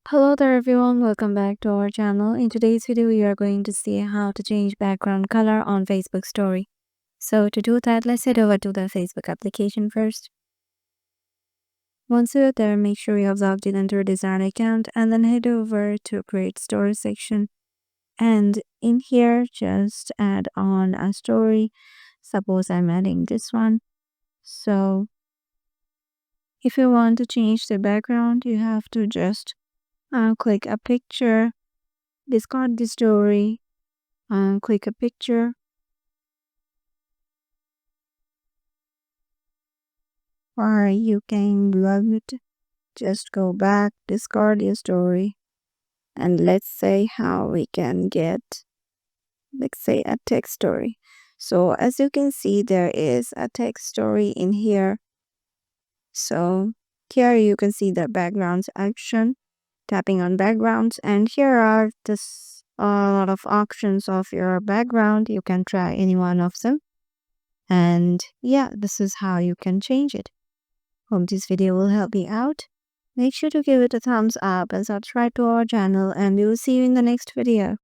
Hello there everyone, welcome back to our channel. In today's video, we are going to see how to change background color on Facebook story. So to do that, let's head over to the Facebook application first. Once you're there, make sure you have logged in into your design account and then head over to create story section. And in here, just add on a story. Suppose I'm adding this one. So if you want to change the background, you have to just click a picture, discard the story, click a picture, or you can love it. Just go back, discard your story, and let's say how we can get, let's say, a text story. So as you can see, there is a text story in here. So here you can see the backgrounds action, tapping on backgrounds, and here are this a lot of options of your background. You can try any one of them. And yeah, this is how you can change it. Hope this video will help you out. Make sure to give it a thumbs up and subscribe to our channel, and we will see you in the next video.